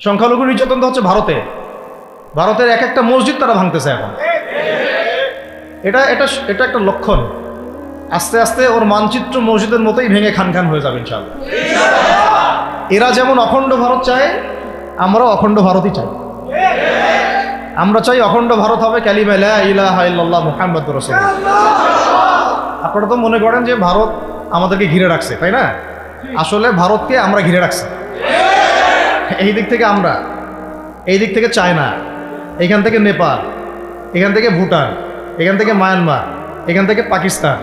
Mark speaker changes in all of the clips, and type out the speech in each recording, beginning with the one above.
Speaker 1: সংখ্যালঘু নির্যাতন তো হচ্ছে ভারতের এক একটা মসজিদ তারা ভাঙতেছে এখন। এটা এটা এটা একটা লক্ষণ। আস্তে আস্তে ওর মানচিত্র মসজিদের মতোই ভেঙে খান খান হয়ে যাবে ইনশাআল্লাহ। এরা যেমন অখণ্ড ভারত চায়, আমরাও অখণ্ড ভারতই চাই। আমরা চাই অখণ্ড ভারত হবে কালিমা লা ইলাহা ইল্লাল্লাহ মুহাম্মাদুর রাসূলুল্লাহ। আপনারা তো মনে করেন যে ভারত আমাদেরকে ঘিরে রাখছে, তাই না? আসলে ভারতকে আমরা ঘিরে রাখছি। এই দিক থেকে আমরা, এই দিক থেকে চায়না, এখান থেকে নেপাল, এখান থেকে ভুটান, এখান থেকে মায়ানমার, এখান থেকে পাকিস্তান,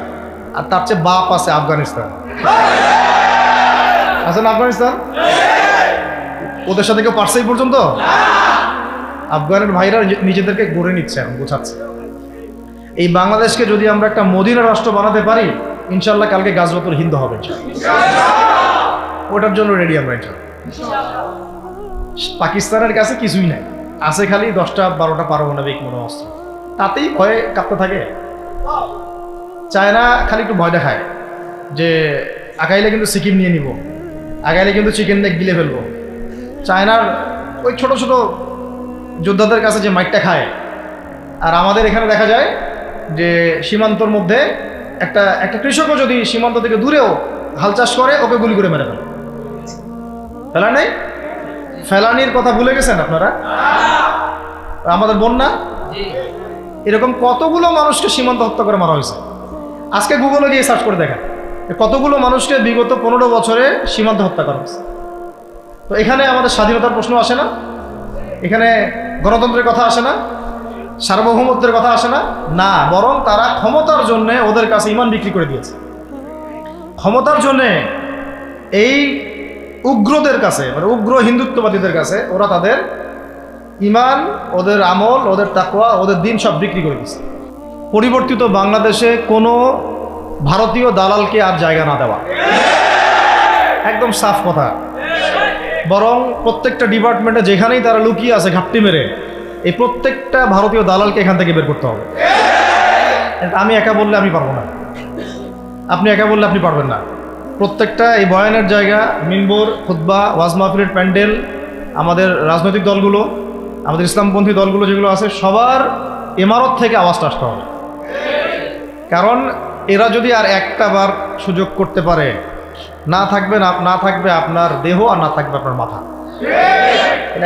Speaker 1: আর তার চেয়ে বাপ আছে আফগানিস্তান। আছে না আফগানিস্তান? ওদের সাথে কেউ পারছে এই পর্যন্ত? আফগানের ভাইরা নিজেদেরকে গড়ে নিচ্ছে, এখন বোঝাচ্ছে। এই বাংলাদেশকে যদি আমরা একটা মদিনা রাষ্ট্র বানাতে পারি, ইনশাল্লাহ কালকে গাজওয়াতুল হিন্দ হবে ওটার জন্য রেডি আমরা ইনশাল্লাহ। পাকিস্তানের কাছে কিছুই নাই, আছে খালি 10-12টা পারমাণবিক অস্ত্র, তাতেই ভয়ে কাঁপতে থাকে। চায়না খালি একটু ভয় দেখায় যে আগাইলে কিন্তু সিকিম নিয়ে নিব, আগাইলে কিন্তু চিকেন নেক গিলে ফেলবো। চায়নার ওই ছোট ছোট যোদ্ধাদের কাছে যে মাইটটা খায়, আর আমাদের এখানে দেখা যায় যে সীমান্তর মধ্যে একটা কৃষকও যদি সীমান্ত থেকে দূরেও হাল চাষ করে, ওকে গুলি করে মেরে ফেলে। ফেলা নেই, ফেলানির কথা ভুলে গেছেন আপনারা? আমাদের বন্যা, এরকম কতগুলো মানুষকে সীমান্ত হত্যা করে মারা হয়েছে। আজকে গুগলে গিয়ে সার্চ করে দেখেন কতগুলো মানুষকে বিগত 15 বছরে সীমান্ত হত্যা করা হয়েছে। তো এখানে আমাদের স্বাধীনতার প্রশ্ন আসে না, এখানে গণতন্ত্রের কথা আসে না, সার্বভৌমত্বের কথা আসে না, না, বরং তারা ক্ষমতার জন্য ওদের কাছে ইমান বিক্রি করে দিয়েছে। ক্ষমতার জন্যে এই উগ্রদের কাছে, মানে উগ্র হিন্দুত্ববাদীদের কাছে ওরা তাদের ইমান, ওদের আমল, ওদের তাকওয়া, ওদের দিন সব বিক্রি করে দিচ্ছে। পরিবর্তিত বাংলাদেশে কোনো ভারতীয় দালালকে আর জায়গা না দেওয়া, একদম সাফ কথা। বরং প্রত্যেকটা ডিপার্টমেন্টে যেখানেই তারা লুকিয়ে আছে ঘাপটি মেরে, এই প্রত্যেকটা ভারতীয় দালালকে এখান থেকে বের করতে হবে। আমি একা বললে আমি পারবো না, আপনি একা বললে আপনি পারবেন না। প্রত্যেকটা এই বয়ানের জায়গা, মিম্বর, খুতবা, ওয়াজ মাহফিলের প্যান্ডেল, আমাদের রাজনৈতিক দলগুলো, আমাদের ইসলামপন্থী দলগুলো যেগুলো আছে, সবার ইমারত থেকে আওয়াজটা আসতে হবে। কারণ এরা যদি আর একটা বার সুযোগ করতে পারে, না থাকবে আপনার দেহ, আর না থাকবে আপনার মাথা।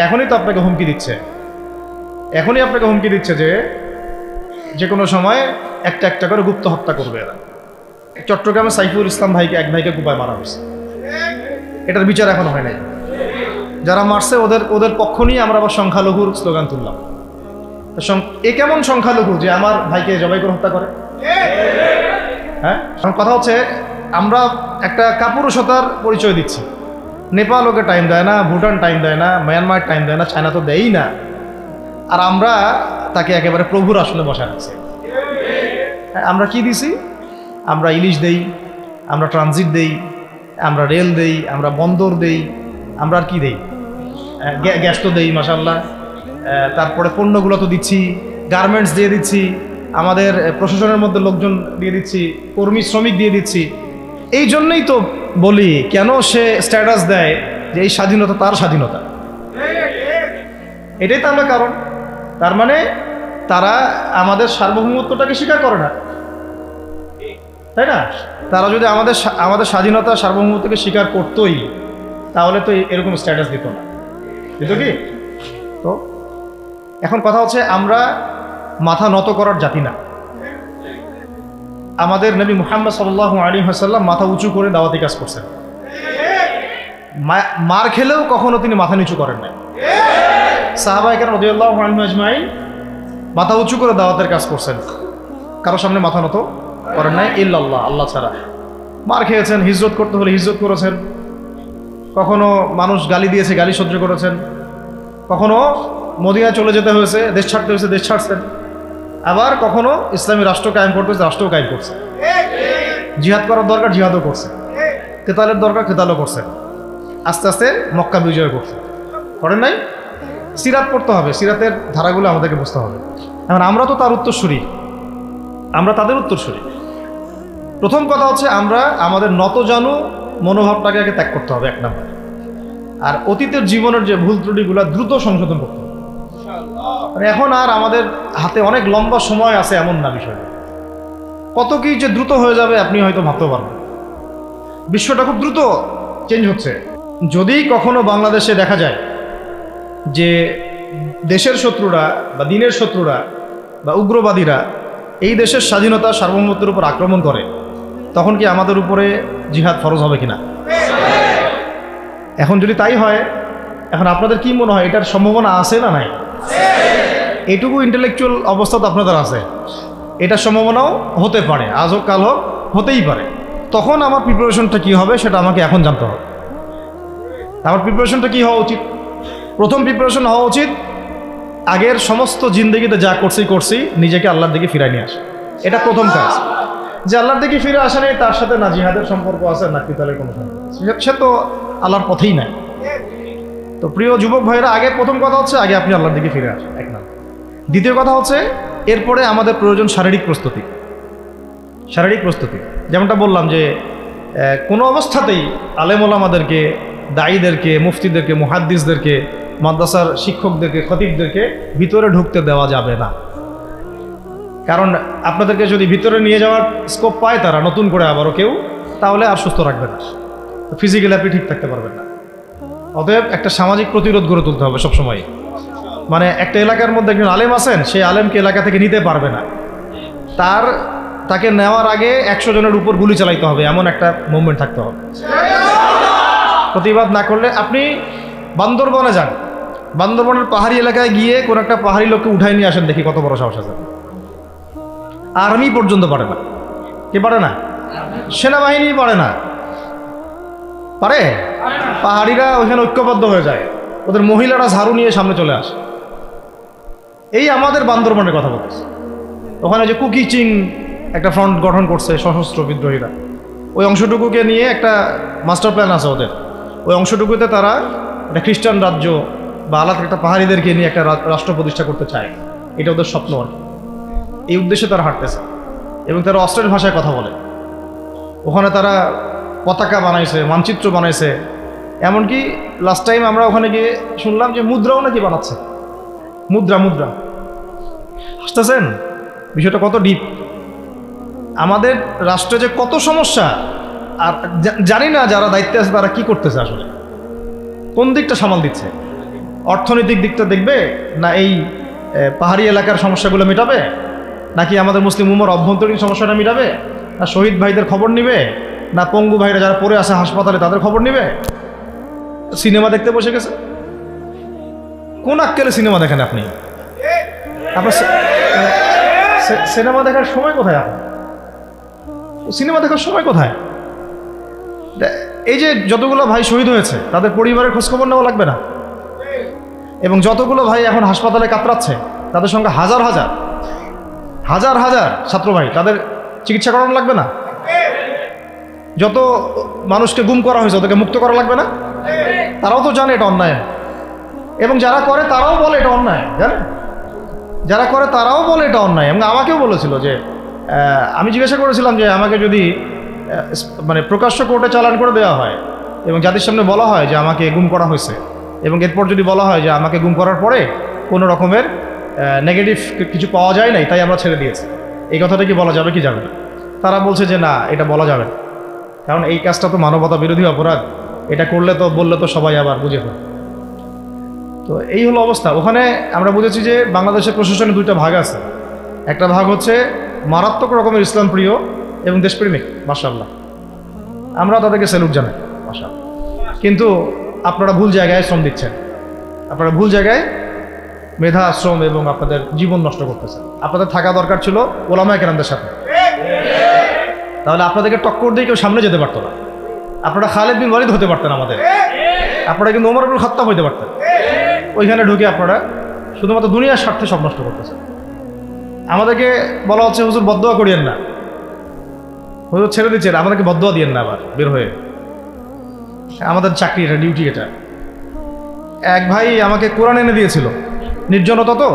Speaker 1: এখনই তো আপনাকে হুমকি দিচ্ছে, যে কোনো সময় একটা করে গুপ্ত হত্যা করবে এরা। চট্টগ্রামে সাইফুল ইসলাম এক ভাইকে কুপায় মারা হয়েছে, এটার বিচার এখনো হয় নাই। যারা মারছে ওদের পক্ষ নিয়ে আমরা আবার সংখ্যালঘুর স্লোগান তুললাম। এ কেমন সংখ্যালঘু যে আমার ভাইকে জবাই করে হত্যা করে? হ্যাঁ, কথা হচ্ছে আমরা একটা কাপুরুষতার পরিচয় দিচ্ছি। নেপাল ওকে টাইম দেয় না, ভুটান টাইম দেয় না, মায়ানমার টাইম দেয় না, চায়না তো দেয়ই না, আর আমরা তাকে একেবারে প্রভুর আসনে বসায় রাখছি। আমরা কি দিছি? আমরা ইলিশ দেই, আমরা ট্রানজিট দেই, আমরা রেল দেই, আমরা বন্দর দেই, আমরা আর কি দেই? গ্যাস তো দেই মাশাআল্লাহ, তারপরে পণ্যগুলো তো দিচ্ছি, গার্মেন্টস দিয়ে দিচ্ছি, আমাদের প্রশাসনের মধ্যে লোকজন দিয়ে দিচ্ছি, কর্মী শ্রমিক দিয়ে দিচ্ছি। এই জন্যই তো বলি, কেন সে স্ট্যাটাস দেয় যে এই স্বাধীনতা তার স্বাধীনতা, এটাই তো আমরা কারণ। তার মানে তারা আমাদের সার্বভৌমত্বটাকে স্বীকার করে না, তাই না? তারা যদি আমাদের স্বাধীনতা, সার্বভৌমত্বকে স্বীকার করতোই, তাহলে তো এরকম স্ট্যাটাস দিত না, দিত কি? তো এখন কথা হচ্ছে, আমরা মাথা নত করার জাতি না। আমাদের নবী মুহাম্মদ সাল্লাল্লাহু আলাইহি ওয়াসাল্লাম মাথা উঁচু করে দাওয়াতি কাজ করছেন। মার খেলেও কখনো তিনি মাথা নিচু করেন নাই। সাহাবায়ে কেরাম রাদিয়াল্লাহু আনহুম আজমাইন মাথা উঁচু করে দাওয়াতের কাজ করছেন, কারোর সামনে মাথা নত করেন নাই ইল্লাল্লাহ, আল্লাহ ছাড়া। মার খেয়েছেন, হিজরত করতে হলে হিজরত করেছেন, কখনো মানুষ গালি দিয়েছে, গালি সহ্য করেছেন, কখনো মদিনায় চলে যেতে হয়েছে, দেশ ছাড়তে হয়েছে, দেশ ছাড়ছেন, আবার কখনো ইসলামী রাষ্ট্র কায়েম করতে হয়েছে, রাষ্ট্রও কায়েম করছে। জিহাদ করার দরকার, জিহাদও করছে, কেতালের দরকার, কেতালও করছে, আস্তে আস্তে মক্কা বিজয় করছে, করেন নাই? সিরাত পড়তে হবে, সিরাতের ধারাগুলো আমাদেরকে বুঝতে হবে। এখন আমরা তো তার উত্তরসূরি, আমরা তাদের উত্তরসূরি। প্রথম কথা হচ্ছে, আমরা আমাদের নতজানু মনোভাবটাকে আগে ত্যাগ করতে হবে, এক নম্বর। আর অতীতের জীবনের যে ভুল ত্রুটিগুলো দ্রুত সংশোধন করতে হবে। মানে এখন আর আমাদের হাতে অনেক লম্বা সময় আছে এমন না বিষয়, কত কি যে দ্রুত হয়ে যাবে আপনি হয়তো ভাবতে পারবেন। বিশ্বটা খুব দ্রুত চেঞ্জ হচ্ছে। যদি কখনো বাংলাদেশে দেখা যায় যে দেশের শত্রুরা বা দিনের শত্রুরা বা উগ্রবাদীরা এই দেশের স্বাধীনতা সার্বভৌমত্বের উপর আক্রমণ করে, তখন কি আমাদের উপরে জিহাদ ফরজ হবে কিনা? এখন যদি তাই হয়, এখন আপনাদের কি মনে হয় এটার সম্ভাবনা আছে না নাই? এইটুকু ইন্টেলেকচুয়াল অবস্থা তো আপনাদের আছে, এটার সম্ভাবনাও হতে পারে, আজ হোক কাল হোক, হতেই পারে। তখন আমার প্রিপারেশনটা কী হবে সেটা আমাকে এখন জানতে হবে। আমার প্রিপারেশনটা কী হওয়া উচিত? প্রথম প্রিপারেশন হওয়া উচিত আগের সমস্ত জিন্দগিতে যা করছি নিজেকে আল্লাহর দিকে ফিরাই নিয়ে আসে। এটা প্রথম কাজ। যে আল্লাহর দিকে ফিরে আসা নেই, তার সাথে না জিহাদের সম্পর্ক আছে না কিতালের কোনো সম্পর্ক আছে, সে তো আল্লাহর পথেই নাই। তো প্রিয় যুবক ভাইরা, আগে প্রথম কথা হচ্ছে আগে আপনি আল্লাহর দিকে ফিরে আসেন, এক নাম্বার। দ্বিতীয় কথা হচ্ছে এরপরে আমাদের প্রয়োজন শারীরিক প্রস্তুতি। শারীরিক প্রস্তুতি যেমনটা বললাম যে কোনো অবস্থাতেই আলেম ওলামাদেরকে, দায়ীদেরকে, মুফতিদেরকে, মুহাদ্দিসদেরকে, মাদ্রাসার শিক্ষকদেরকে, খতিবদেরকে ভিতরে ঢুকতে দেওয়া যাবে না। কারণ আপনাদেরকে যদি ভিতরে নিয়ে যাওয়ার স্কোপ পায় তারা নতুন করে আবারও কেউ, তাহলে আর সুস্থ রাখবে না, ফিজিক্যালি আপনি ঠিক থাকতে পারবেন না। অতএব একটা সামাজিক প্রতিরোধ গড়ে তুলতে হবে সবসময়। মানে একটা এলাকার মধ্যে একজন আলেম আছেন, সেই আলেমকে এলাকা থেকে নিতে পারবে না, তাকে নেওয়ার আগে 100 জনের উপর গুলি চালাইতে হবে, এমন একটা মুভমেন্ট থাকতে হবে। প্রতিবাদ না করলে আপনি বান্দরবনে যান, বান্দরবনের পাহাড়ি এলাকায় গিয়ে কোন একটা পাহাড়ি লোককে উঠাই নিয়ে আসেন, দেখি কত বড় সাহস আছে। আর্মি পর্যন্ত পারে না। কে পারে না? সেনাবাহিনী পারে না। পারে? পাহাড়িরা ওইখানে ঐক্যবদ্ধ হয়ে যায়, ওদের মহিলারা ঝাড়ু নিয়ে সামনে চলে আসে। এই আমাদের বান্দরবনের কথা বলতেছে। ওখানে যে কুকি চিং একটা ফ্রন্ট গঠন করছে সশস্ত্র বিদ্রোহীরা, ওই অংশটুকুকে নিয়ে একটা মাস্টার প্ল্যান আছে ওদের। ওই অংশটুকুতে তারা একটা খ্রিস্টান রাজ্য বা আলাদা একটা পাহাড়িদেরকে নিয়ে একটা রাষ্ট্র প্রতিষ্ঠা করতে চায়। এটা ওদের স্বপ্ন আর কি। এই উদ্দেশ্যে তারা হাঁটতেছে এবং তারা অস্ট্রেলিয়ান ভাষায় কথা বলে। ওখানে তারা পতাকা বানাইছে, মানচিত্র বানাইছে, এমনকি লাস্ট টাইম আমরা ওখানে গিয়ে শুনলাম যে মুদ্রাও নাকি বানাচ্ছে। মুদ্রা হাসতেছেন? বিষয়টা কত ডিপ। আমাদের রাষ্ট্রে যে কত সমস্যা, আর জানি না যারা দায়িত্বে আছে তারা কি করতেছে, আসলে কোন দিকটা সামাল দিচ্ছে। অর্থনৈতিক দিকটা দেখবে না এই পাহাড়ি এলাকার সমস্যাগুলো মেটাবে, নাকি আমাদের মুসলিম উম্মার অভ্যন্তরীণ সমস্যাটা মেটাবে, না শহীদ ভাইদের খবর নিবে, না পঙ্গু ভাইরা যারা পড়ে আছে হাসপাতালে তাদের খবর নিবে? সিনেমা দেখতে বসে গেছে। কোন আক্কেলে সিনেমা দেখেন আপনি? আপনার সিনেমা দেখার সময় কোথায়? আপনার সিনেমা দেখার সময় কোথায়? এই যে যতগুলো ভাই শহীদ হয়েছে তাদের পরিবারের খোঁজখবর নেওয়া লাগবে না? এবং যতগুলো ভাই এখন হাসপাতালে কাতরাচ্ছে তাদের সঙ্গে হাজার হাজার ছাত্র ভাই, তাদের চিকিৎসা করানো লাগবে না? যত মানুষকে গুম করা হয়েছে ওদেরকে মুক্ত করা লাগবে না? তারাও তো জানে এটা অন্যায়, এবং যারা করে তারাও বলে এটা অন্যায়। জানেন, যারা করে তারাও বলে এটা অন্যায়। এবং আমাকেও বলেছিল যে, আমি জিজ্ঞাসা করেছিলাম যে আমাকে যদি মানে প্রকাশ্য কোর্টে চালান করে দেওয়া হয় এবং জাতির সামনে বলা হয় যে আমাকে গুম করা হয়েছে, এবং এরপর যদি বলা হয় যে আমাকে গুম করার পরে কোনো রকমের নেগেটিভ কিছু পাওয়া যায় নাই তাই আমরা ছেড়ে দিয়েছি, এই কথাটা কি বলা যাবে কি যাবে না? তারা বলছে যে না, এটা বলা যাবে না, কারণ এই কাজটা তো মানবতা বিরোধী অপরাধ, এটা করলে তো বললে তো সবাই আবার বুঝে ফেলে। তো এই হলো অবস্থা। ওখানে আমরা বুঝেছি যে বাংলাদেশের প্রশাসনে দুইটা ভাগ আছে। একটা ভাগ হচ্ছে মারাত্মক রকমের ইসলাম প্রিয় এবং দেশপ্রেমিক, মাশাআল্লাহ, আমরা তাদেরকে স্যালুট জানাই, মাশাআল্লাহ। কিন্তু আপনারা ভুল জায়গায় শ্রম দিচ্ছেন, আপনারা ভুল জায়গায় মেধা, শ্রম এবং আপনাদের জীবন নষ্ট করতেছেন। আপনাদের থাকা দরকার ছিল ওলামায়ে কেরামদের সাথে, তাহলে আপনাদেরকে টক্কর দিয়ে কেউ সামনে যেতে পারতো না। আপনারা খালিদ বিন ওয়ালিদ হতে পারতেন আমাদের, আপনারা কিন্তু ওমর ইবনুল খাত্তাব হইতে পারতেন। ওইখানে ঢুকে আপনারা শুধুমাত্র দুনিয়ার স্বার্থে সব নষ্ট করতেছেন। আমাদেরকে বলা হচ্ছে হুজুর বদদোয়া করিয়েন না, হুজুর ছেড়ে দিচ্ছেন, আমাদেরকে বদদোয়া দিয়েন না আবার বের হয়ে। আমাদের চাকরি এটা, ডিউটি এটা। এক ভাই আমাকে কোরআন এনে দিয়েছিল, নির্জনতা তো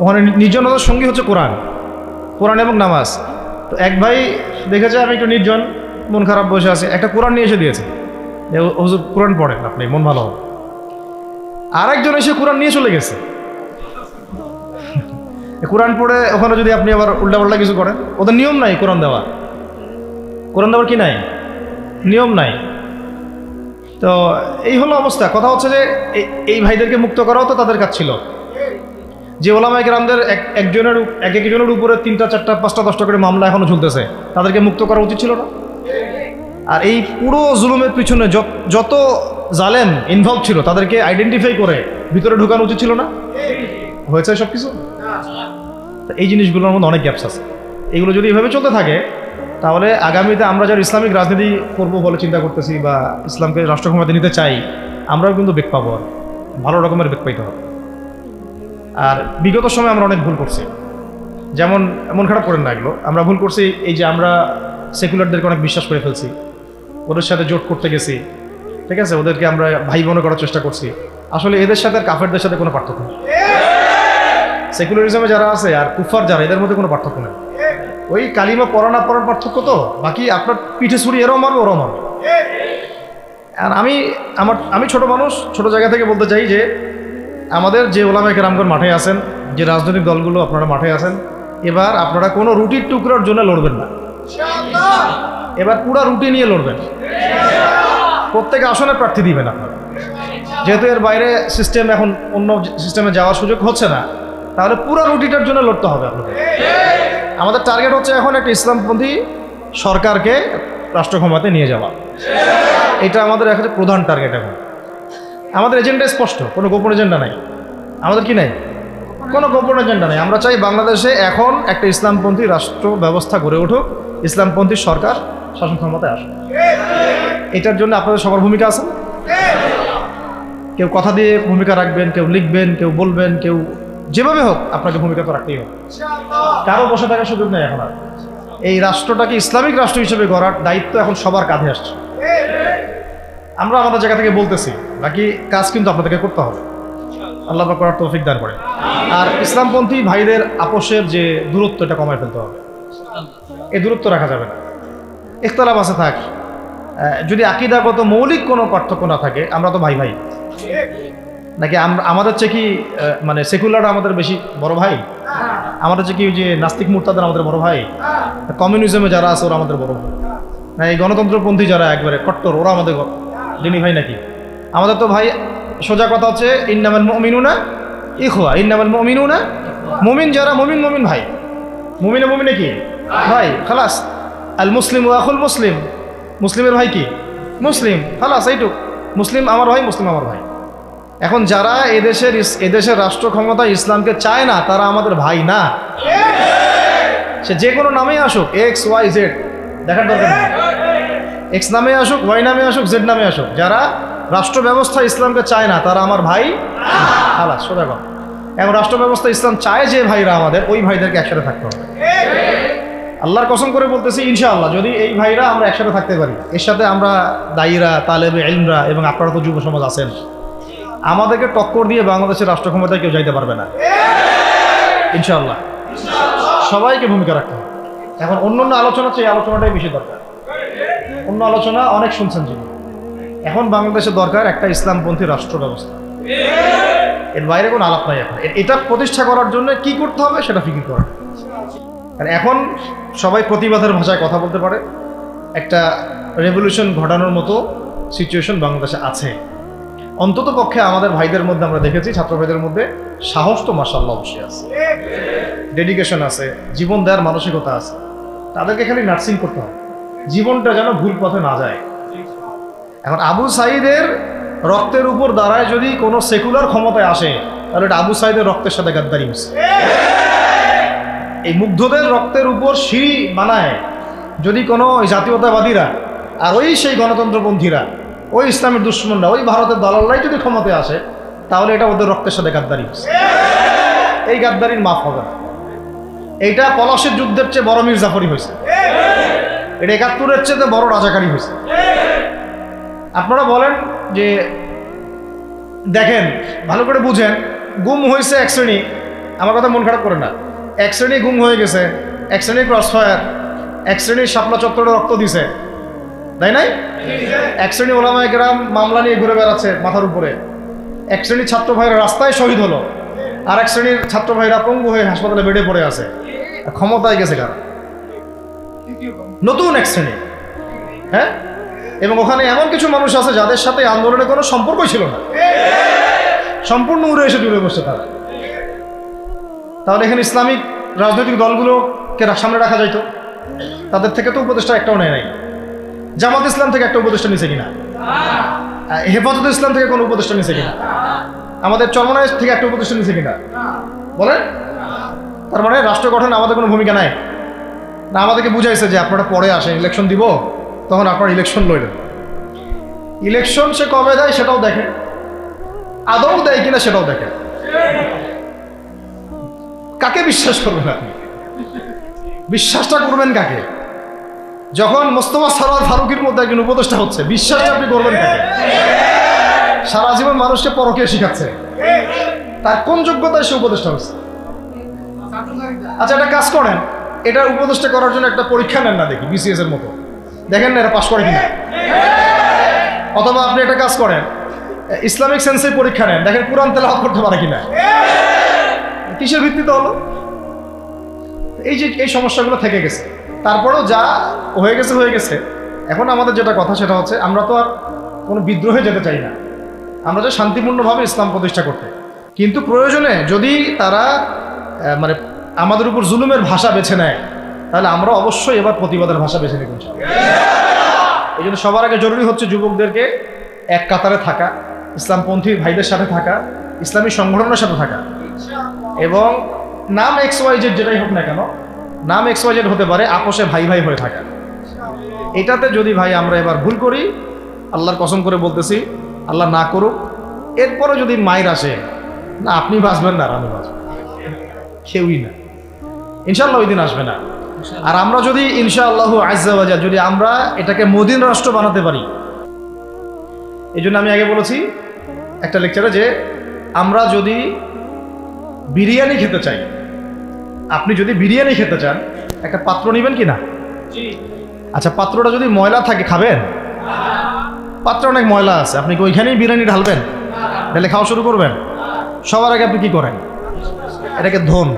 Speaker 1: ওখানে, নির্জনতার সঙ্গী হচ্ছে কোরআন এবং নামাজ। তো এক ভাই দেখেছে আমি একটু নির্জন, মন খারাপ বসে আছে, একটা কোরআন নিয়ে এসে দিয়েছে, হুজুর কোরআন পড়েন আপনি, মন ভালো হবে। আরেকজন এসে কোরআন নিয়ে চলে গেছে। কোরআন পড়ে ওখানে যদি আপনি আবার উল্টাপাল্টা কিছু করেন, ওদের নিয়ম নাই কোরআন দেওয়া। কোরআন দেওয়ার কি নাই? নিয়ম নাই। তো এই হলো অবস্থা। কথা হচ্ছে যে এই ভাইদেরকে মুক্ত করাও তো তাদের কাজ ছিল। যে ওলামায়ে কেরামদের একজনের উপরে 3টা 4টা 5টা 10টা করে মামলা এখনো চলতেছে, তাদেরকে মুক্ত করা উচিত ছিল না? আর এই পুরো জুলুমের পিছনে যত জালেম ইনভলভ ছিল তাদেরকে আইডেন্টিফাই করে ভিতরে ঢুকানো উচিত ছিল না? হয়েছে সব কিছু? এই জিনিসগুলোর মধ্যে অনেক গ্যাপস আছে। এগুলো যদি এভাবে চলতে থাকে তাহলে আগামীতে আমরা যারা ইসলামিক রাজনীতি করবো বলে চিন্তা করতেছি বা ইসলামকে রাষ্ট্র ক্ষমতা নিতে চাই, আমরাও কিন্তু বেগ পাবো, আর ভালো রকমের বেগ পাইতে হবে। আর বিগত সময় আমরা অনেক ভুল করছি। যেমন মন খারাপ করেন না, এগুলো আমরা ভুল করছি। এই যে আমরা সেকুলারদেরকে অনেক বিশ্বাস করে ফেলছি, ওদের সাথে জোট করতে গেছি, ঠিক আছে, ওদেরকে আমরা ভাই বোন করার চেষ্টা করছি। আসলে এদের সাথে আর কাফেরদের সাথে কোনো পার্থক্য নেই। সেকুলারিজমে যারা আছে আর কুফার যারা, এদের মধ্যে কোনো পার্থক্য নেই। ওই কালিমা পড়া না পড়ার পার্থক্য, তো বাকি আপনার পিঠে ছুরি এরাও মারবে ওরাও মারবে। আর আমি ছোট মানুষ, ছোট জায়গা থেকে বলতে চাই যে আমাদের যে ওলামায়ে কেরামগণ মাঠে আছেন, যে রাজনৈতিক দলগুলো আপনারা মাঠে আছেন, এবার আপনারা কোনো রুটির টুকরার জন্য লড়বেন না। এবার পুরা রুটি নিয়ে লড়বেন। প্রত্যেক আসনে প্রার্থী দিবেন আপনারা। যেহেতু এর বাইরে সিস্টেম, এখন অন্য সিস্টেমে যাওয়ার সুযোগ হচ্ছে না, তাহলে পুরো রুটিটার জন্য লড়তে হবে আপনাদের। আমাদের টার্গেট হচ্ছে এখন একটা ইসলামপন্থী সরকারকে রাষ্ট্র ক্ষমতায় নিয়ে যাওয়া। এটা আমাদের একটা প্রধান টার্গেট। এখন আমাদের এজেন্ডা স্পষ্ট, কোনো গোপন এজেন্ডা নাই। আমাদের কি নাই? কোনো গোপন এজেন্ডা নাই। আমরা চাই বাংলাদেশে এখন একটা ইসলামপন্থী রাষ্ট্র ব্যবস্থা গড়ে উঠুক, ইসলামপন্থী সরকার শাসন ক্ষমতায় আসুক। এটার জন্য আপনাদের সবার ভূমিকা আছে। কেউ কথা দিয়ে ভূমিকা রাখবেন, কেউ লিখবেন, কেউ বলবেন, কেউ যেভাবে হোক আপনাকে ভূমিকা তো রাখতেই হবে। কারো বসে থাকার সুযোগ নেই। এখন আর এই রাষ্ট্রটাকে ইসলামিক রাষ্ট্র হিসেবে গড়ার দায়িত্ব এখন সবার কাঁধে আসছে। আমরা আমাদের জায়গা থেকে বলতেছি, বাকি কাজ কিন্তু আপনাদেরকে করতে হবে। আল্লাহ পাক করার তৌফিক দান করেন। আর ইসলামপন্থী ভাইদের আপোষের যে দূরত্ব, এটা কমায় ফেলতে হবে। এই দূরত্ব রাখা যাবে না। ইখতিলাফ আছে থাক, যদি আকীদাগত মৌলিক কোনো পার্থক্য না থাকে, আমরা তো ভাই ভাই নাকি? আমাদের চেয়ে কি মানে সেকুলার আমাদের বেশি বড় ভাই? আমাদের চেয়ে কি যে নাস্তিক মুরতাদের আমাদের বড় ভাই? কমিউনিজমে যারা আছে ওরা আমাদের বড় ভাই না? এই গণতন্ত্রপন্থী যারা একবারে কট্টর, ওরা আমাদের দিনী ভাই নাকি? আমাদের তো ভাই, সোজা কথা হচ্ছে ইন্নামাল মুমিনুনা ইখওয়া, ইন্নামাল মুমিনুনা, মুমিন যারা মুমিন ভাই। মুমিনে কি ভাই? খালাস। আল মুসলিম ওয়া আখুল মুসলিম, মুসলিমের ভাই কি? মুসলিম। খালাস, এইটুক। মুসলিম আমার ভাই, মুসলিম আমার ভাই। এখন যারা এদেশের রাষ্ট্র ক্ষমতায় ইসলামকে চায় না, তারা আমাদের ভাই না। সে যে কোনো নামেই আসুক, এক্স ওয়াই জেড, দেখার দরকার নেই। এক্স নামে আসুক, ওয়াই নামে আসুক, জেড নামে আসুক, যারা রাষ্ট্র ব্যবস্থা ইসলামকে চায় না, তারা আমার ভাই। খালাস, সোজা কথা। এখন রাষ্ট্র ব্যবস্থা ইসলাম চায় যে ভাইরা আমাদের, ওই ভাইদেরকে একসাথে থাকতে হবে। আল্লাহর কসম করে বলতেছি, ইনশাআল্লাহ যদি এই ভাইরা আমরা একসাথে থাকতে পারি, এর সাথে আমরা দায়ীরা, তালেবে ইলমরা এবং আপনারা তো যুব সমাজ আছেন, আমাদেরকে টক্কর দিয়ে বাংলাদেশের রাষ্ট্র ক্ষমতায় কেউ যাইতে পারবে না ইনশাআল্লাহ। সবাইকে ভূমিকা রাখতে হবে। এখন অন্য আলোচনা চেয়ে এই আলোচনাটাই বেশি দরকার। অন্য আলোচনা অনেক শুনছেন যিনি, এখন বাংলাদেশের দরকার একটা ইসলামপন্থী রাষ্ট্র ব্যবস্থা। এর বাইরে কোনো আলাপ নাই। এখন এটা প্রতিষ্ঠা করার জন্য কি করতে হবে সেটা ফিকির করা। এখন সবাই প্রতিবাদের ভাষায় কথা বলতে পারে, একটা রেভলিউশন ঘটানোর মতো সিচুয়েশন বাংলাদেশে আছে। অন্তত পক্ষে আমাদের ভাইদের মধ্যে আমরা দেখেছি, ছাত্র ভাইদের মধ্যে সাহস তো মাশাআল্লাহ অবশ্যই আছে, ডেডিকেশন আছে, জীবন দেওয়ার মানসিকতা আছে। তাদেরকে খালি নার্সিং করতে হবে, জীবনটা যেন ভুল পথে না যায়। এখন আবু সাঈদের রক্তের উপর দাঁড়ায় যদি কোনো সেকুলার ক্ষমতায় আসে, তাহলে এটা আবু সাঈদের রক্তের সাথে গাদ্দারি হচ্ছে। এই মুগ্ধদের রক্তের উপর সিঁড়ি বানায় যদি কোনো জাতীয়তাবাদীরা আর ওই সেই গণতন্ত্রপন্থীরা, ওই ইসলামের দুশ্মনরা, ওই ভারতের দালালরাই যদি ক্ষমতায় আসে, তাহলে এটা ওদের রক্তের সাথে গাদ্দারি হচ্ছে। এই গাদ্দারির মাফ হবে না। এইটা পলাশের যুদ্ধের চেয়ে বড় মির্জাফরি হয়েছে, এটা ৭১-এর চেয়ে বড় রাজাকারী হয়েছে। আপনারা বলেন যে দেখেন, ভালো করে বুঝেন, গুম হয়েছে এক শ্রেণী, আমার কথা মন খারাপ করে না, এক শ্রেণী গুম হয়ে গেছে, এক শ্রেণী ক্রসফায়ার, এক শ্রেণীর শাপলা চত্বরে রক্ত দিছে, তাই নাই? এক শ্রেণী ওলামায়ে কেরাম মামলা নিয়ে ঘুরে বেড়াচ্ছে মাথার উপরে, এক শ্রেণীর ছাত্র ভাইরা রাস্তায় শহীদ হলো, আর এক শ্রেণীর ছাত্র ভাইরা পঙ্গু হয়ে হাসপাতালে বেডে পড়ে আছে। ক্ষমতায় গেছে কারা? নতুন এক শ্রেণী। হ্যাঁ, এবং ওখানে এমন কিছু মানুষ আছে যাদের সাথে আন্দোলনের কোনো সম্পর্কই ছিল না, সম্পূর্ণ উড়ে এসে জুড়ে বসছে তারা। তাহলে এখানে ইসলামিক রাজনৈতিক দলগুলোকে সামনে রাখা যাইতো, তাদের থেকে তো উপদেষ্টা একটাও নেয় নাই। জামাত ইসলাম থেকে একটা উপদেষ্টা নিছে কিনা? হেফাজত ইসলাম থেকে কোনো উপদেষ্টা নিছে কিনা? আমাদের চরমনায় থেকে একটা উপদেষ্টা নিছে কিনা বলেন? তার মানে রাষ্ট্র গঠনে আমাদের কোনো ভূমিকা নাই না। আমাদেরকে বুঝাইছে যে আপনারা পরে আসেন, ইলেকশন দিব, তখন আপনারা ইলেকশন লড়বেন। ইলেকশন সে কবে দেয় সেটাও দেখেন, আদৌ দেয় কিনা সেটাও দেখেন। কাকে বিশ্বাস করবেন আপনি? বিশ্বাসটা করবেন কাকে? যখন মোস্তফা সরোয়ার ফারুকের মধ্যে একজন উপদেষ্টা হচ্ছে, বিশ্বাসটা আপনি করবেন কাকে? সারা জীবন মানুষকে পরকে শিখাচ্ছে, তার কোন যোগ্যতায় সে উপদেষ্টা হচ্ছে? আচ্ছা, একটা কাজ করেন, এটা উপদেষ্টা করার জন্য একটা পরীক্ষা নেন না, দেখি বিসিএস এর মতো, দেখেন না এরা পাস করে কিনা। অথবা আপনি একটা কাজ করেন, ইসলামিক সেন্সের পরীক্ষা নেন, দেখেন কোরআন তেলাওয়াত করতে পারে কিনা। কিসের ভিত্তিতে হলো? এই যে এই সমস্যাগুলো থেকে গেছে। তারপরেও যা হয়ে গেছে হয়ে গেছে। এখন আমাদের যেটা কথা সেটা হচ্ছে, আমরা তো আর কোনো বিদ্রোহে যেতে চাই না, আমরা যে শান্তিপূর্ণভাবে ইসলাম প্রতিষ্ঠা করতে। কিন্তু প্রয়োজনে যদি তারা মানে আমাদের উপর জুলুমের ভাষা বেছে নেয়, তাহলে আমরা অবশ্যই এবার প্রতিবাদের ভাষা বেছে নেব। এই জন্য সবার আগে জরুরি হচ্ছে যুবকদেরকে এক কাতারে থাকা, ইসলামপন্থী ভাইদের সাথে থাকা, ইসলামী সংগঠনের সাথে থাকা, এবং নাম XYZ যেটাই হোক না কেন, নাম XYZ হতে পারে, আপোষে ভাই ভাই হয়ে থাকা। এটাতে যদি ভাই আমরা এবার ভুল করি, আল্লাহর কসম করে বলতেছি, আল্লাহ না করুক, এরপরে যদি মায়ের আসে, না আপনি বাঁচবেন না আর আমি বাঁচব, কেউই না, ইনশাআল্লাহ ওই দিন আসবে না। আর আমরা যদি ইনশাআল্লাহু আজ্জা ওয়া জাল যদি আমরা এটাকে মদিনা রাষ্ট্র বানাতে পারি, এই জন্য আমি আগে বলেছি একটা লেকচারে যে আমরা যদি বিরিয়ানি খেতে চাই, আপনি যদি বিরিয়ানি খেতে চান, একটা পাত্র নেবেন কি না? আচ্ছা, পাত্রটা যদি ময়লা থাকে খাবেন? পাত্র অনেক ময়লা আছে, আপনি কি ওইখানেই বিরিয়ানি ঢালবেন, ঢেলে খাওয়া শুরু করবেন? সবার আগে আপনি কি করেন? এটাকে ধোন,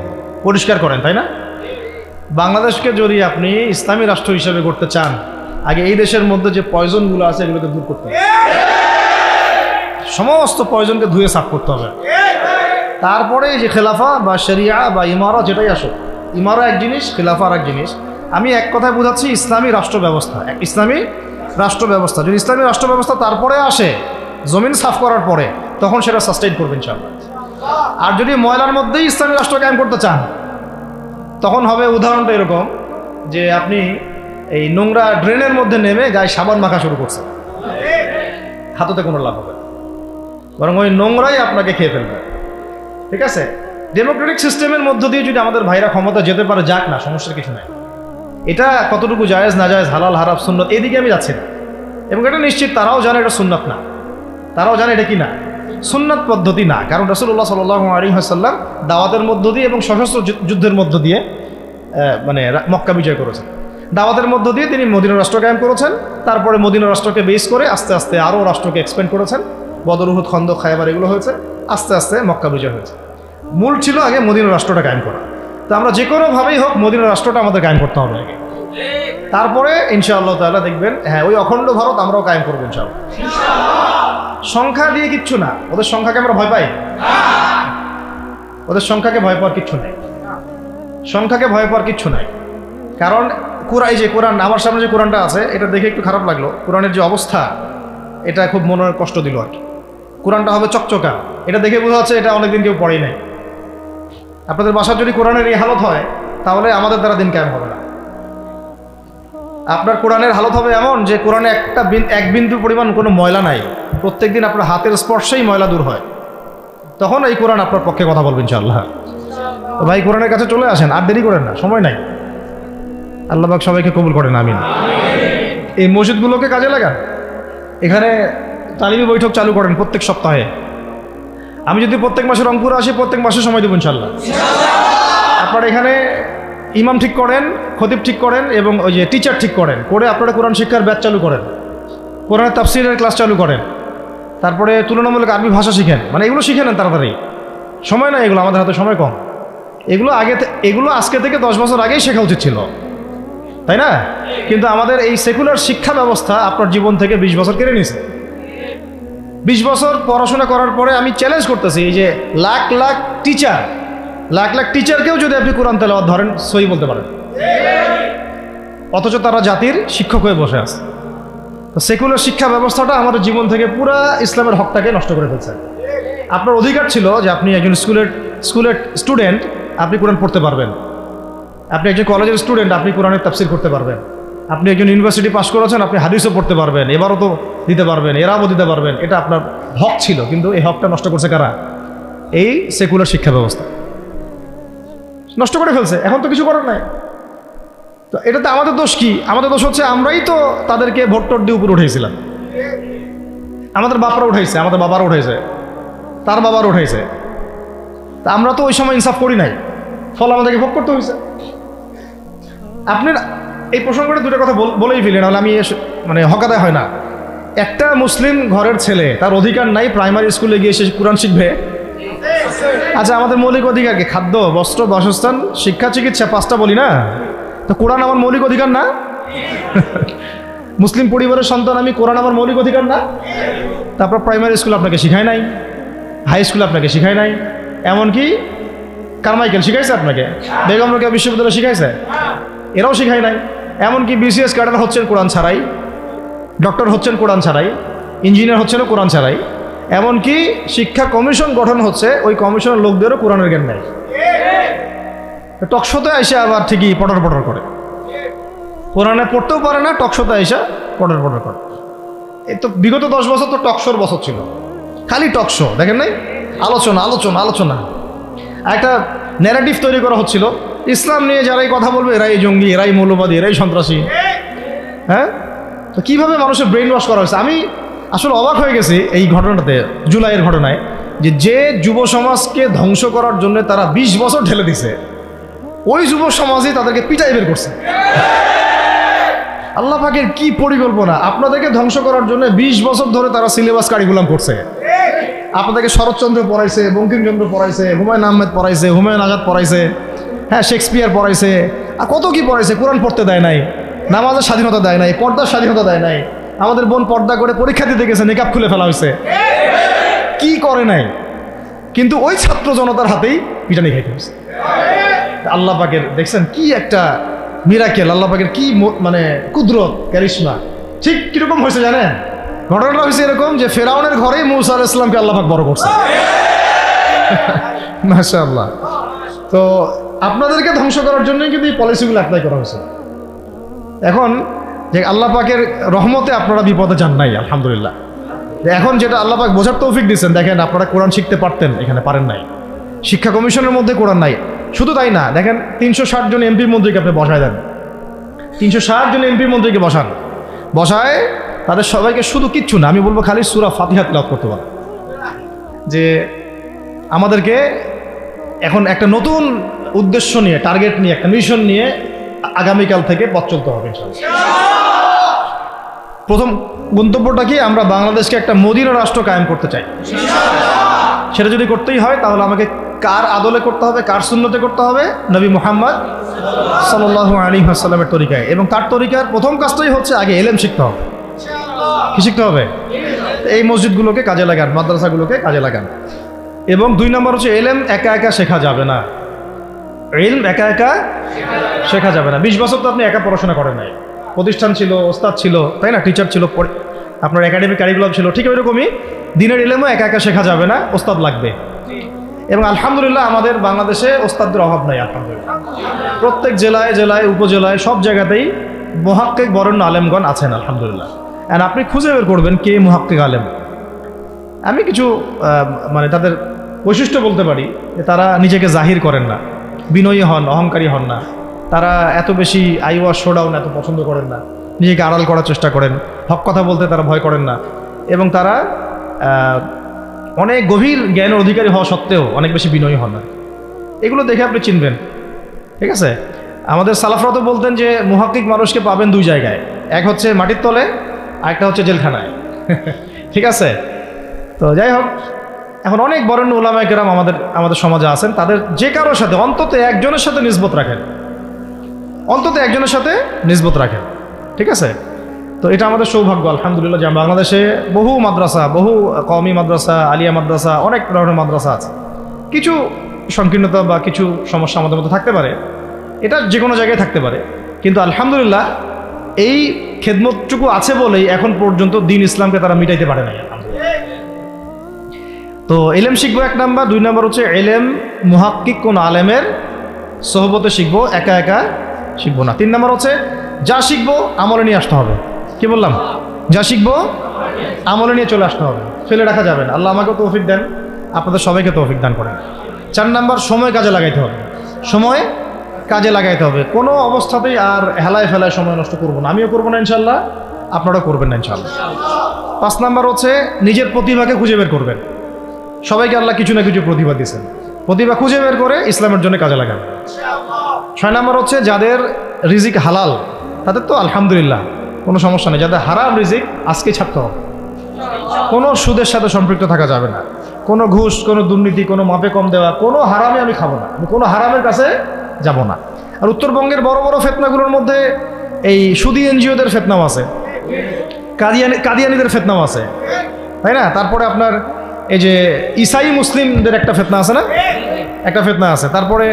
Speaker 1: পরিষ্কার করেন, তাই না? বাংলাদেশকে যদি আপনি ইসলামী রাষ্ট্র হিসেবে করতে চান, আগে এই দেশের মধ্যে যে পয়জনগুলো আছে এগুলোকে দূর করতে হবে, সমস্ত পয়জনকে ধুয়ে সাফ করতে হবে। তারপরে যে খেলাফা বা শরিয়া বা ইমারা যেটাই আসো, ইমারা এক জিনিস, খেলাফা আর এক জিনিস। আমি এক কথায় বোঝাচ্ছি ইসলামী রাষ্ট্র ব্যবস্থা। ইসলামী রাষ্ট্র ব্যবস্থা যদি ইসলামী রাষ্ট্র ব্যবস্থা তারপরে আসে, জমিন সাফ করার পরে, তখন সেটা সাস্টেইন করবেন ইনশাআল্লাহ। আর যদি ময়লার মধ্যেই ইসলামী রাষ্ট্র কায়েম করতে চান, তখন হবে উদাহরণটা এরকম যে আপনি এই নোংরা ড্রেনের মধ্যে নেমে গায়ে সাবান মাখা শুরু করছেন, হাততে কোনো লাভ হবে, বরং ওই নোংরাই আপনাকে খেয়ে ফেলবে। ঠিক আছে? ডেমোক্রেটিক সিস্টেমের মধ্য দিয়ে যদি আমাদের ভাইরা ক্ষমতা যেতে পারে, যাক না, সমস্যার কিছু নাই। এটা কতটুকু জায়েজ না জায়েজ, হালাল হারাম সুন্নত, এদিকে আমি যাচ্ছি না। এবং এটা নিশ্চিত তারাও জানে এটা সুন্নাত না, তারাও জানে এটা কি না, সুন্নাত পদ্ধতি না। কারণ রাসূলুল্লাহ সাল্লাল্লাহু আলাইহি ওয়াসাল্লাম দাওয়াতের মধ্য দিয়ে এবং সশস্ত্র যুদ্ধের মধ্য দিয়ে মানে মক্কা বিজয় করেছেন। দাওয়াতের মধ্য দিয়ে তিনি মদিনা রাষ্ট্র কায়েম করেছেন। তারপরে মদিনা রাষ্ট্রকে বেস করে আস্তে আস্তে আরও রাষ্ট্রকে এক্সপেন্ড করেছেন। বদর, উহুদ, খন্দক, খায়বার এগুলো হয়েছে, আস্তে আস্তে মক্কা বিজয় হয়েছে। মূল ছিল আগে মদিনা রাষ্ট্রটা কায়েম করা। তো আমরা যে কোনোভাবেই হোক মদিনা রাষ্ট্রটা আমাদের কায়েম করতে হবে আগে, তারপরে ইনশাআল্লাহ তাআলা দেখবেন, হ্যাঁ, ওই অখণ্ড ভারত আমরাও কায়েম করবো ইনশাআল্লাহ। সংখ্যা দিয়ে কিচ্ছু না, ওদের সংখ্যাকে আমরা ভয় পাই? ওদের সংখ্যাকে ভয় পাওয়ার কিচ্ছু নেই, সংখ্যাকে ভয় পাওয়ার কিচ্ছু নাই। কারণ এই যে কোরআন, আমার সামনে যে কোরআনটা আছে, এটা দেখে একটু খারাপ লাগলো। কোরআনের যে অবস্থা, এটা খুব মনের কষ্ট দিল আর কি। কোরআনটা হবে চকচকা, এটা দেখে বোঝা যাচ্ছে এটা অনেকদিন কেউ পড়েই নাই। আপনাদের বাসার যদি কোরআনের এই হালত হয়, তাহলে আমাদের দ্বারা দিন কায়েম হবে না। আপনার কোরআনের হালত হবে এমন যে কোরআনে এক বিন্দু পরিমাণ কোনো ময়লা নাই, প্রত্যেকদিন আপনার হাতের স্পর্শেই ময়লা দূর হয়, তখন এই কোরআন আপনার পক্ষে কথা বলবেন ইনশাআল্লাহ। তো ভাই, কোরআনের কাছে চলে আসেন, আর দেরি করেন না, সময় নাই। আল্লাহ পাক সবাইকে কবুল করেন, আমিন। এই মসজিদগুলোকে কাজে লাগান, এখানে তালিমি বৈঠক চালু করেন প্রত্যেক সপ্তাহে। আমি যদি প্রত্যেক মাসে রংপুরে আসি, প্রত্যেক মাসে সময় দেবো ইনশাআল্লাহ। আপনারা এখানে ইমাম ঠিক করেন, খতিব ঠিক করেন, এবং ওই যে টিচার ঠিক করেন, করে আপনারা কোরআন শিক্ষার ব্যাচ চালু করেন, কোরআনের তাফসীরের ক্লাস চালু করেন। তারপরে তুলনামূলক আরবি ভাষা শিখেন, মানে এগুলো শিখে নেন তাড়াতাড়ি। সময় নাই, এগুলো আমাদের হাতে সময় কম। এগুলো আজকে থেকে 10 বছর আগেই শেখা উচিত ছিল, তাই না? কিন্তু আমাদের এই সেকুলার শিক্ষা ব্যবস্থা আপনার জীবন থেকে 20 বছর কেড়ে নিয়েছে। 20 বছর পড়াশোনা করার পরে আমি চ্যালেঞ্জ করতেছি, এই যে লাখ লাখ টিচারকেও যদি আপনি কোরআন তেলাওয়াত ধরেন সহি বলতে পারেন, অথচ তারা জাতির শিক্ষক হয়ে বসে আছে। তো সেকুলার শিক্ষা ব্যবস্থাটা আমাদের জীবন থেকে পুরা ইসলামের হকটাকে নষ্ট করে ফেলছে। আপনার অধিকার ছিল যে আপনি একজন স্কুলের স্টুডেন্ট, আপনি কোরআন পড়তে পারবেন। আপনি একজন কলেজের স্টুডেন্ট, আপনি কোরআনের তাফসীর করতে পারবেন। আপনি একজন ইউনিভার্সিটি পাস করেছেন, আপনি হাদিসও পড়তে পারবেন, এবারও তো দিতে পারবেন, এরাও দিতে পারবেন। এটা আপনার হক ছিল, কিন্তু এই হকটা নষ্ট করছে কারা? এই সেকুলার শিক্ষা ব্যবস্থা নষ্ট করে ফেলছে। এখন তো কিছু করার নাই। তো এটাতে আমাদের দোষ কি? আমাদের দোষ হচ্ছে আমরাই তো তাদেরকে ভোট টোট দিয়ে উপরে উঠেছিলাম। আমাদের বাপরা উঠাইছে, আমাদের বাবারা উঠাইছে, তার বাবার উঠাইছে। তা আমরা তো ওই সময় ইনসাফ করি নাই, ফল আমাদেরকে ভোগ করতে হয়েছে। আপনার এই প্রসঙ্গটা দুটো কথা বলেই ফেলি, নাহলে আমি মানে হকাদায় হয় না। একটা মুসলিম ঘরের ছেলে, তার অধিকার নাই প্রাইমারি স্কুলে গিয়ে সে কোরআন শিখবে? আচ্ছা, আমাদের মৌলিক অধিকার কি? খাদ্য, বস্ত্র, বাসস্থান, শিক্ষা, চিকিৎসা, 5টা বলি না? তো কোরআন আমার মৌলিক অধিকার না? মুসলিম পরিবারের সন্তান আমি, কোরআন আমার মৌলিক অধিকার না? তারপর প্রাইমারি স্কুল আপনাকে শিখায় নাই, হাই স্কুল আপনাকে শিখায় নাই, এমনকি কারমাইকেল শিখাইছে আপনাকে, বেগম রোকেয়া বিশ্ববিদ্যালয় শিখাইছে, এরাও শিখায় নাই। এমনকি বিসিএস ক্যাডার হচ্ছেন কোরআন ছাড়াই, ডক্টর হচ্ছেন কোরআন ছাড়াই, ইঞ্জিনিয়ার হচ্ছেন কোরআন ছাড়াই। এমনকি শিক্ষা কমিশন গঠন হচ্ছে, ওই কমিশনের লোকদেরও কোরআনের জ্ঞান নাই। টকশোতে আইসা আবার ঠিকই পটর করে, কোরআনে পড়তেও পারে না, টকশোতে আইসা পটর করে। এই তো বিগত 10 বছর তো টকশোর বছর ছিল, খালি টকশো, দেখেন নাই? আলোচনা। একটা ন্যারেটিভ তৈরি করা হচ্ছিল, ইসলাম নিয়ে যারাই কথা বলবে এরাই জঙ্গি, এরাই মৌলবাদী, এরাই সন্ত্রাসী। হ্যাঁ, তো কীভাবে মানুষের ব্রেন ওয়াশ করা হয়েছে। আমি আসলে অবাক হয়ে গেছি এই ঘটনাতে, জুলাইয়ের ঘটনায়, যে যুব সমাজকে ধ্বংস করার জন্য তারা 20 বছর ঢেলে দিছে, ওই যুব সমাজই তাদেরকে পিটাই বের করছে। আল্লাহ পাকের কি পরিকল্পনা! আপনাদেরকে ধ্বংস করার জন্য 20 বছর ধরে তারা সিলেবাস কারিকুলাম করছে। আপনাদেরকে শরৎচন্দ্র পড়াইছে, বঙ্কিমচন্দ্র পড়াইছে, হুমায়ুন আহমেদ পড়াইছে, হুমায়ুন আজাদ পড়াইছে, হ্যাঁ, শেক্সপিয়ার পড়াইছে, আর কত কি পড়াইছে। কোরআন পড়তে দেয় নাই, নামাজের স্বাধীনতা দেয় নাই, পর্দার স্বাধীনতা দেয় নাই। আমাদের বোন পর্দা করে পরীক্ষা দিতে গেছে, নিকাব খুলে ফেলা হয়েছে, কি করে নাই। কিন্তু ওই ছাত্র জনতার হাতেই পিটানি খাইতে হয়েছে। আল্লাহ পাকের দেখছেন কি একটা মিরাকেল, আল্লাহ পাকের কি মানে কুদরত, ক্যারিশমা। ঠিক কিরকম হয়েছে জানেন? ঘটনাটা হয়েছে এরকম যে ফেরাউনের ঘরেই মূসা আলাইহিস সালামকে আল্লাহ পাক বড় করছে। মাশাআল্লাহ। তো আপনাদেরকে ধ্বংস করার জন্যই কিন্তু এই পলিসিগুলো অ্যাপ্লাই করা হয়েছে। এখন যে আল্লাহ পাকের রহমতে আপনারা বিপদে যান নাই, আলহামদুলিল্লাহ। এখন যেটা আল্লাহ পাক বোঝার তৌফিক দিচ্ছেন, দেখেন আপনারা কোরআন শিখতে পারতেন, এখানে পারেন নাই। শিক্ষা কমিশনের মধ্যে কোরআন নাই। শুধু তাই না, দেখেন 360 জন এমপি মন্ত্রীকে আপনি বসায় দেন, 360 জন এমপি মন্ত্রীকে বসায় তাদের সবাইকে শুধু কিচ্ছু না, আমি বলবো খালি সূরা ফাতিহা তিলাওয়াত করতে পারে। যে আমাদেরকে এখন একটা নতুন উদ্দেশ্য নিয়ে, টার্গেট নিয়ে, একটা মিশন নিয়ে আগামীকাল থেকে পথ চলতে হবে ইনশাআল্লাহ। প্রথম গন্তব্যটা কি? আমরা বাংলাদেশকে একটা মদিনা রাষ্ট্র কায়েম করতে চাই। সেটা যদি করতেই হয় তাহলে আমাকে কার আদলে করতে হবে, কার সুন্নতে করতে হবে? নবী মুহাম্মদ সাল্লাল্লাহু আলাইহি ওয়াসাল্লামের তরিকায়। এবং তার তরিকার প্রথম কাজটাই হচ্ছে আগে ইলম শিখতে হবে। কি শিখতে হবে? এই মসজিদগুলোকে কাজে লাগান, মাদ্রাসাগুলোকে কাজে লাগান। এবং 2 নম্বর হচ্ছে ইলম একা একা শেখা যাবে না। ইলম একা একা শেখা যাবে না। 20 বছর তো আপনি একা পড়াশোনা করেন নাই, প্রতিষ্ঠান ছিল, ওস্তাদ ছিল, তাই না? টিচার ছিল, আপনার একাডেমিক কারিকুলাম ছিল। ঠিক ওইরকমই দিনের ইলমও একা একা শেখা যাবে না, ওস্তাদ লাগবে। এবং আলহামদুলিল্লাহ আমাদের বাংলাদেশে ওস্তাদের অভাব নাই, আলহামদুলিল্লাহ। প্রত্যেক জেলায় উপজেলায় সব জায়গাতেই মুহাক্কিক বরেণ্য আলেমগণ আছেন, আলহামদুলিল্লাহ। অ্যান্ড আপনি খুঁজে বের করবেন কে মুহাক্কিক আলেম। আমি কিছু মানে তাদের বৈশিষ্ট্য বলতে পারি যে তারা নিজেকে জাহির করেন না, বিনয়ী হন, অহংকারী হন না। তারা এত বেশি আইওয়া শোডাউন এত পছন্দ করেন না, নিজেকে আড়াল করার চেষ্টা করেন। হক কথা বলতে তারা ভয় করেন না। এবং তারা অনেক গভীর জ্ঞানের অধিকারী হওয়া সত্ত্বেও অনেক বেশি বিনয়ী হন না। এগুলো দেখে আপনি চিনবেন, ঠিক আছে? আমাদের সালাফরা তো বলতেন যে মুহাক্কিক মানুষকে পাবেন 2 জায়গায়, এক হচ্ছে মাটির তলে, আরেকটা হচ্ছে জেলখানায়। ঠিক আছে? তো যাই হোক, এখন অনেক বরেণ্য উলামায়ে কেরাম আমাদের সমাজে আছেন, তাদের যে কারোর সাথে অন্তত একজনের সাথে নিসবত রাখেন, অন্তত একজনের সাথে নিসবত রাখেন, ঠিক আছে? তো এটা আমাদের সৌভাগ্য আলহামদুলিল্লাহ যে বাংলাদেশে বহু মাদ্রাসা, বহু কওমি মাদ্রাসা, আলিয়া মাদ্রাসা, অনেক ধরনের মাদ্রাসা আছে। কিছু সংকীর্ণতা বা কিছু সমস্যা আমাদের মধ্যে থাকতে পারে, এটা যে কোনো জায়গায় থাকতে পারে, কিন্তু আলহামদুলিল্লাহ এই খেদমতটুকু আছে বলেই এখন পর্যন্ত দ্বীন ইসলামকে তারা মিটাইতে পারে নাই। তো এলেম শিখবো 1 নাম্বার, 2 নাম্বার হচ্ছে এলেম মুহাক্কিক কোন আলেমের সোহবতে শিখবো, একা একা শিখবো না। 3 নাম্বার হচ্ছে যা শিখবো আমলে নিয়ে আসতে হবে। কি বললাম? যা শিখবো আমলে নিয়ে চলে আসতে হবে, ফেলে রাখা যাবে না। আল্লাহ আমাকে তৌফিক দেন, আপনাদের সবাইকে তৌফিক দান করেন। 4 নাম্বার সময় কাজে লাগাইতে হবে, সময় কাজে লাগাইতে হবে, কোনো অবস্থাতেই আর হেলায় ফেলায় সময় নষ্ট করবো না, আমিও করবো না ইনশাল্লাহ, আপনারাও করবেন না ইনশাল্লাহ। 5 নাম্বার হচ্ছে নিজের প্রতিভাকে খুঁজে বের করবেন। সবাইকে আল্লাহ কিছু না কিছু প্রতিভা দিয়েছেন, প্রতিভা খুঁজে বের করে ইসলামের জন্য কাজে লাগাবেন। 6 নাম্বার হচ্ছে যাদের রিজিক হালাল তাদের তো আলহামদুলিল্লাহ কোনো সমস্যা নেই, যাদের হারাম রিজিক আজকে ছাড়তে হবে। কোনো সুদের সাথে সম্পৃক্ত থাকা যাবে না, কোনো ঘুষ, কোনো দুর্নীতি, কোনো মাপে কম দেওয়া, কোনো হারামে আমি খাবো না, আমি কোনো হারামের কাছে যাব না। আর উত্তরবঙ্গের বড় বড় ফেতনাগুলোর মধ্যে এই সুদী এনজিওদের ফেতনাও আছে, কাদিয়ানিদের ফেতনাও আছে, তাই না? তারপরে আপনার এই যে ইসাই মুসলিমদের একটা ফেতনা আছে না, একটা ফেতনা আছে। তারপরে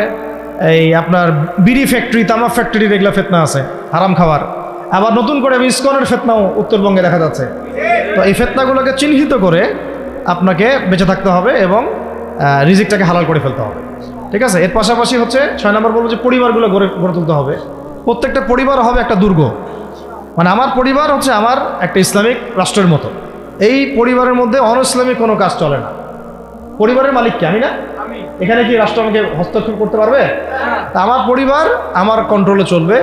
Speaker 1: এই আপনার বিড়ি ফ্যাক্টরি, তামাক ফ্যাক্টরির এগুলা ফেতনা আছে হারাম খাওয়ার। আবার নতুন করে ইসকনের ফেতনাও উত্তরবঙ্গে দেখা যাচ্ছে। তো এই ফেতনাগুলোকে চিহ্নিত করে আপনাকে বেঁচে থাকতে হবে এবং রিজিকটাকে হালাল করে ফেলতে হবে, ঠিক আছে? এর পাশাপাশি হচ্ছে 6 নম্বর বলবো যে পরিবারগুলো গড়ে তুলতে হবে। প্রত্যেকটা পরিবার হবে একটা দুর্গ, মানে আমার পরিবার হচ্ছে আমার একটা ইসলামিক রাষ্ট্রের মতো। এই পরিবারের মধ্যে অনইসলামিক কোনো কাজ চলে না। পরিবারের মালিক কে? আমি না? এখানে কি রাষ্ট্র আমাকে হস্তক্ষেপ করতে পারবে? তা আমার পরিবার আমার কন্ট্রোলে চলবে,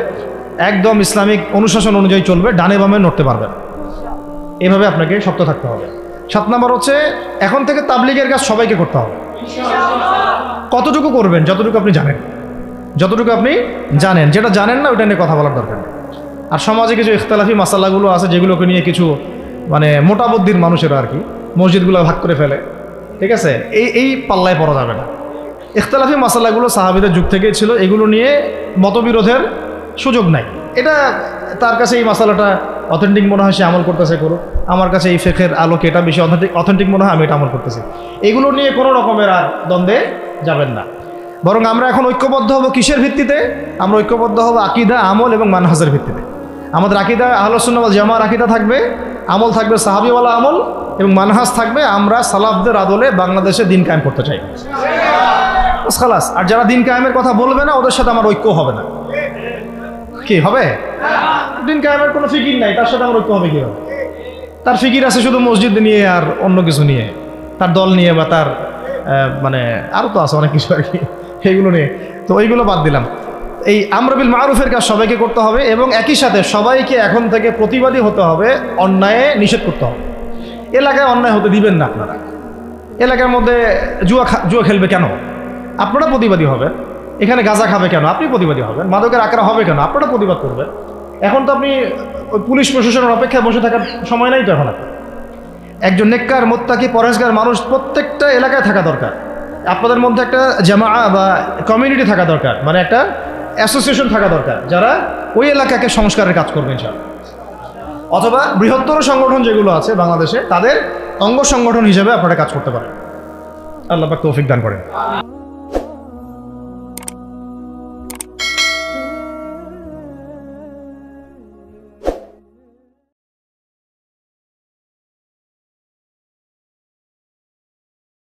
Speaker 1: একদম ইসলামিক অনুশাসন অনুযায়ী চলবে, ডানে বামে নড়তে পারবে না। এভাবে আপনাকে শক্ত থাকতে হবে। 7 নম্বর হচ্ছে এখন থেকে তাবলীগের কাজ সবাইকে করতে হবে। কতটুকু করবেন? যতটুকু আপনি জানেন, যতটুকু আপনি জানেন। যেটা জানেন না ওটা নিয়ে কথা বলার দরকার নেই। আর সমাজে কিছু ইখতিলাফি মাসালাগুলো আছে যেগুলোকে নিয়ে কিছু মানে মোটা বুদ্ধির মানুষেরা আর কি মসজিদগুলো ভাগ করে ফেলে, ঠিক আছে? এই পাল্লায় পড়া যাবে না। ইখতিলাফি মাসালাগুলো সাহাবীদের যুগ থেকেই ছিল, এগুলো নিয়ে মতবিরোধের সুযোগ নাই। এটা তার কাছে এই মাসালাটা অথেন্টিক মনে হয়, সে আমল করতেছে করুক। আমার কাছে এই ফিকহের আলোকে এটা বেশি অথেন্টিক মনে হয়, আমি এটা আমল করতেছি। এগুলো নিয়ে কোনো রকমের আর দ্বন্দ্বে যাবেন না। বরং আমরা এখন ঐক্যবদ্ধ হব কিসের ভিত্তিতে? আমরা ঐক্যবদ্ধ হব আকীদা, আমল এবং মানহাজের ভিত্তিতে। আমাদের আকীদা আহলুস সুন্নাহ ওয়াল জামাআর আকীদা থাকবে, আমল থাকবে সাহাবীওয়ালা আমল, এবং মানহাজ থাকবে আমরা সালাফদের আদলে বাংলাদেশে দিন কায়েম করতে চাই। খালাস। আর যারা দিন কায়েমের কথা বলবে না ওদের সাথে আমার ঐক্য হবে না। কি হবে? দিন কায়েমের কোনো ফিকির নাই, তার সাথে আমার ঐক্য হবে কি হবে? তার ফিকির আছে শুধু মসজিদ নিয়ে আর অন্য কিছু নিয়ে, তার দল নিয়ে বা তার মানে আরও তো আছে অনেক কিছু আর কি, এইগুলো নিয়ে। তো ওইগুলো বাদ দিলাম। এই আমর বিল মারুফের কাজ সবাইকে করতে হবে এবং একই সাথে সবাইকে এখন থেকে প্রতিবাদী হতে হবে, অন্যায়ে নিষেধ করতে হবে। এলাকায় অন্যায় হতে দিবেন না আপনারা। এলাকার মধ্যে জুয়া খেলবে কেন? আপনারা প্রতিবাদী হবেন। এখানে গাঁজা খাবে কেন? আপনি প্রতিবাদী হবেন। মাদকের আকার হবে কেন? আপনারা প্রতিবাদ করবেন। এখন তো আপনি পুলিশ প্রশাসনের অপেক্ষায় বসে থাকার সময় নাই তো এখন। একজন নেককার, মুত্তাকি, পরহেজগার মানুষ প্রত্যেকটা এলাকায় থাকা দরকার। আপনাদের মধ্যে একটা জামাআ বা কমিউনিটি থাকা দরকার, মানে একটা অ্যাসোসিয়েশন থাকা দরকার যারা ওই এলাকাকে সংস্কারের কাজ করবে ইনশাআল্লাহ। অথবা বৃহত্তর সংগঠন যেগুলো আছে বাংলাদেশে তাদের অঙ্গ সংগঠন হিসেবে আপনারা কাজ করতে পারেন। আল্লাহ পাক তৌফিক দান করেন।